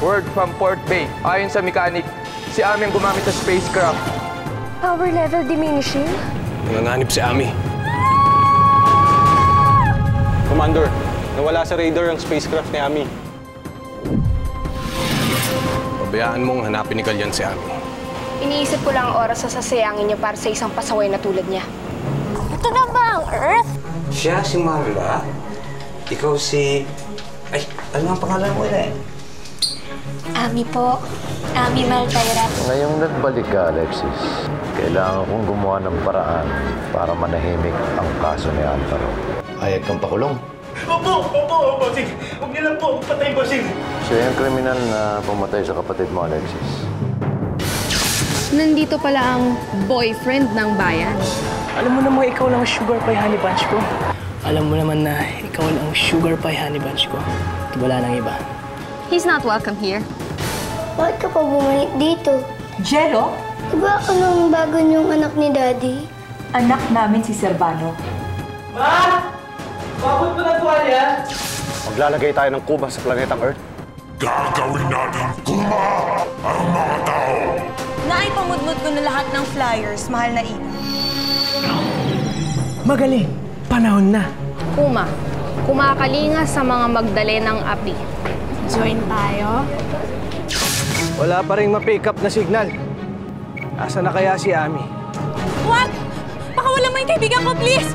Word from Port Bay. Ayon sa mechanic, si Ami ang gumamit sa spacecraft. Power level diminishing? Nanganganib si Ami. Commander, nawala sa radar ang spacecraft ni Ami. Pabayaan mong hanapin ni Kalyan si Ami. Iniisip ko lang ang oras sa sasayangin niya para sa isang pasaway na tulad niya. Ito na ba ang Earth? Siya si Marla. Ikaw si... Ay, ano ang pangalan mo ulit? Ami po. Ami Maltaira. Ngayong nagbalik ka, Alexis, kailangan kong gumawa ng paraan para manahimik ang kaso ni Antaro. Ayag kang pakulong. Opo, bossing. Huwag niyo lang po, patay, bossing. Siya yung kriminal na pumatay sa kapatid mo, Alexis. Nandito pala ang boyfriend ng bayan. Alam mo naman ikaw lang ang sugar pie honey bunch ko. Alam mo naman na ikaw lang ang sugar pie honey bunch ko. At wala nang iba. He's not welcome here. Bakit ka pa bumalik dito? Jello? Diba ako nung bago niyong anak ni Daddy? Anak namin si Servano. Ma! Bakit mo na tuwalya? Maglalagay tayo ng kuba sa planetang Earth. Gagawin natin kuma ang mga tao. Naipamudmud ko na lahat ng flyers, mahal na Ina. Magaling. Panahon na. Kuma, kumakalinga sa mga magdalenang api. Join tayo? Wala pa rin ma-pick up na signal. Asa na kaya si Ami? Huwag! Pakawalan mo yung kaibigan ko, please!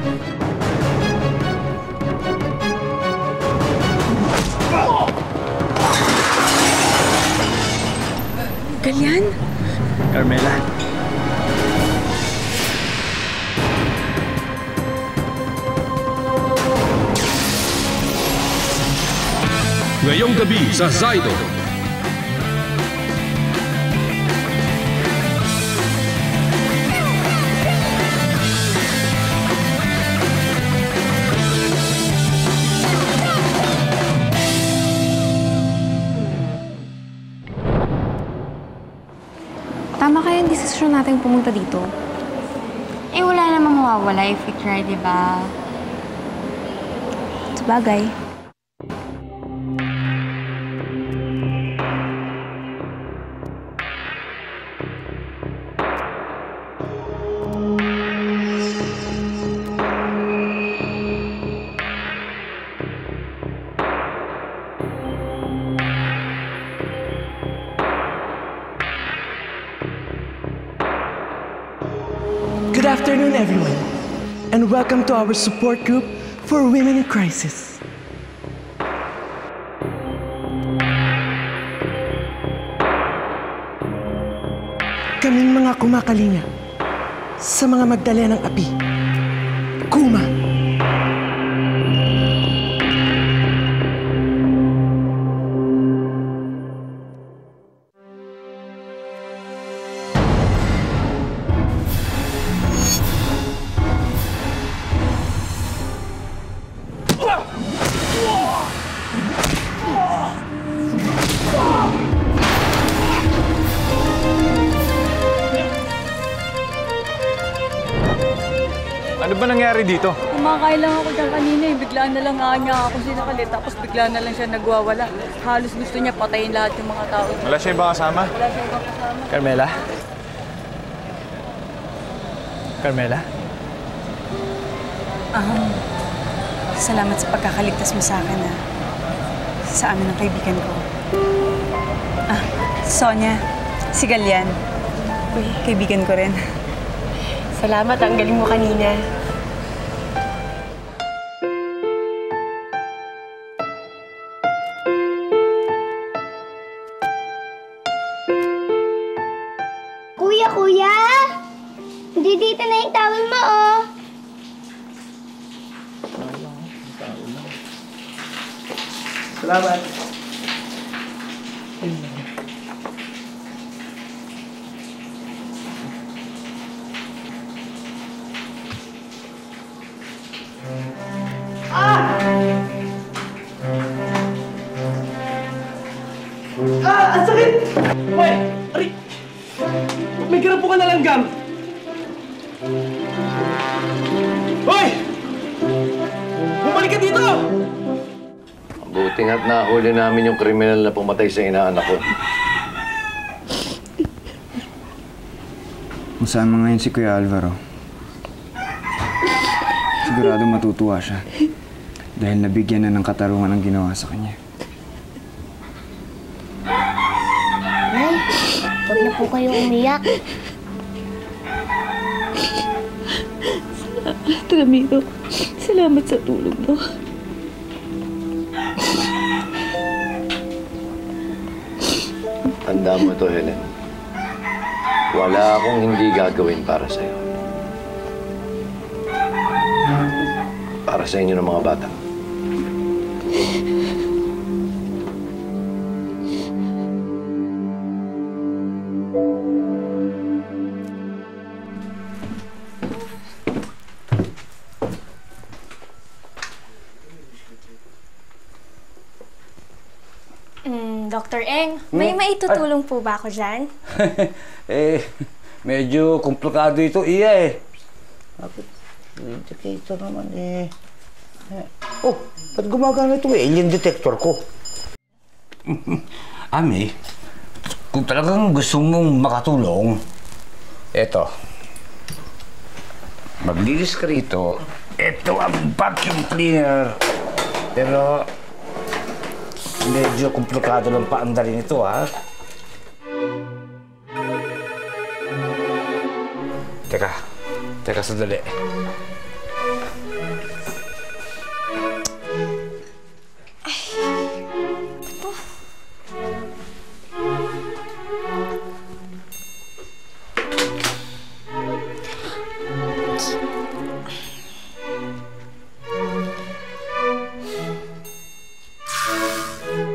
Kalyan? Carmela? Ngayong gabi sa Zaido. Tama kaya yung desisyon natin pumunta dito? Eh, wala namang mawawala if we try, diba? Sabagay. Good afternoon, everyone. And welcome to our support group for women in crisis. Kaming mga kumakalinga sa mga magdala ng api. Kuma! Ano ba nangyari dito? Kumakain lang ako dyan kanina eh. Biglaan na lang nga ako sinakalit. Tapos biglaan na lang siya nagwawala. Halos gusto niya patayin lahat yung mga tao. Wala siya ibang kasama? Wala siya ibang kasama. Carmela? Carmela? Salamat sa pagkakaligtas mo sa akin sa amin ng kaibigan ko. Sonia, si Kalyan. Uy, kaibigan ko rin. Salamat, ang galing mo kanina. Kuya! Hindi dito na yung towel mo, oh! Salamat. Ang sakit! Uy! Aray! May garapo ka na langgam! Hoy! Bumalik ka dito! Buti nga't nahuli namin yung kriminal na pumatay sa inaanak ko. Kung saan mo ngayon si Kuya Alvaro, sigurado matutuwa siya. Dahil nabigyan na ng katarungan ang ginawa sa kanya. Nay, huwag na po kayo umiyak. Ramiro, salamat sa tulong mo. Tanda mo to, Helen. Wala akong hindi gagawin para sa'yo. Para sa inyo ng mga bata. Dr. Eng, may maitutulong po ba ako dyan? Medyo komplikado ito, iya eh. Bakit? Indicator naman eh. Oh, ba't gumagana ito eh? Alien detector ko. Ami, kung talagang gusto mong makatulong, eto. Maglilis ka rito. Ito ang vacuum cleaner. Pero medyo komplikado lang paandarin ito, ha? Teka sandali.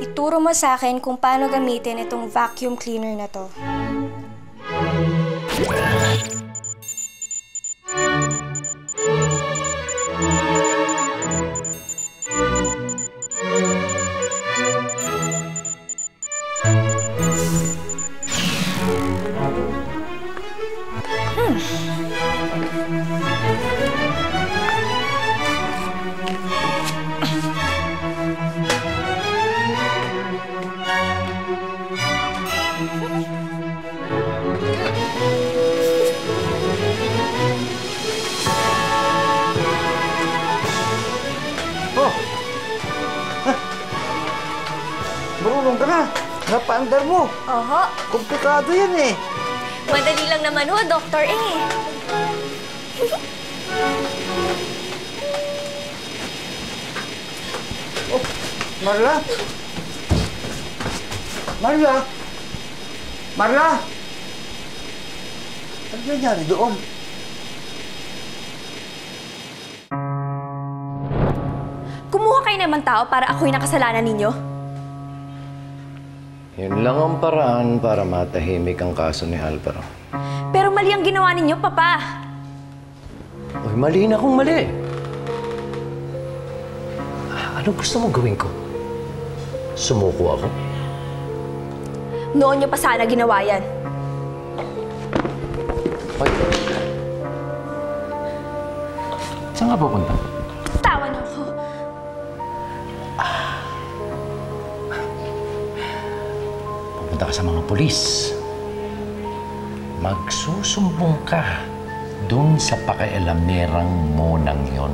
Ituro mo sa akin kung paano gamitin itong vacuum cleaner na to. Marunong ka na. Napaandar mo. Oho. Komplikado yan eh. Madali lang naman ho, Dr. Eng eh. Oh, Marla? Marla? Marla? Ano nangyari doon? Kumuha kayo naman tao para ako'y nakasalanan ninyo. Yun lang ang paraan para matahimik ang kaso ni Alvaro. Pero mali ang ginawa ninyo, Papa. Uy, mali na kung mali. Ano gusto mo gawin ko? Sumuko ako? Noon nyo pa sana ginawa yan. Ay. Saan nga pupunta? Tawa niyo ako. Pupunta ka sa mga pulis. Magsusumbong ka dun sa pakialamerang monang yon.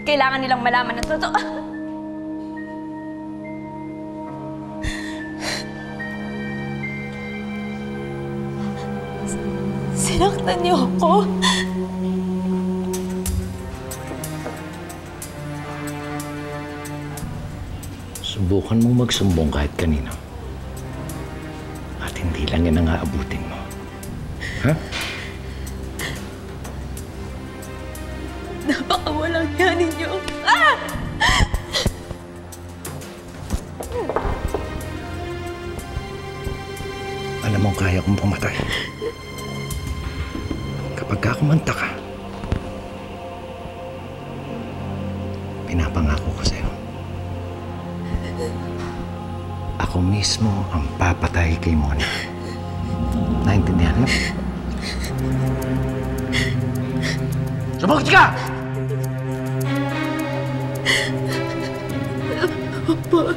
Kailangan nilang malaman ng totoo. Sinaktan niyo ako. Subukan mong magsumbong kahit kanino. At hindi lang yan ang aabutin mo. Ha? Napakawalang yan ninyo. Ah! Alam mo, kaya kong pumatay. Kapag ka kumanta ka, pinapangako ko sa'yo. Ako mismo ang papatay kay Mona. Naintindihan mo? Sumagot ka! Papa,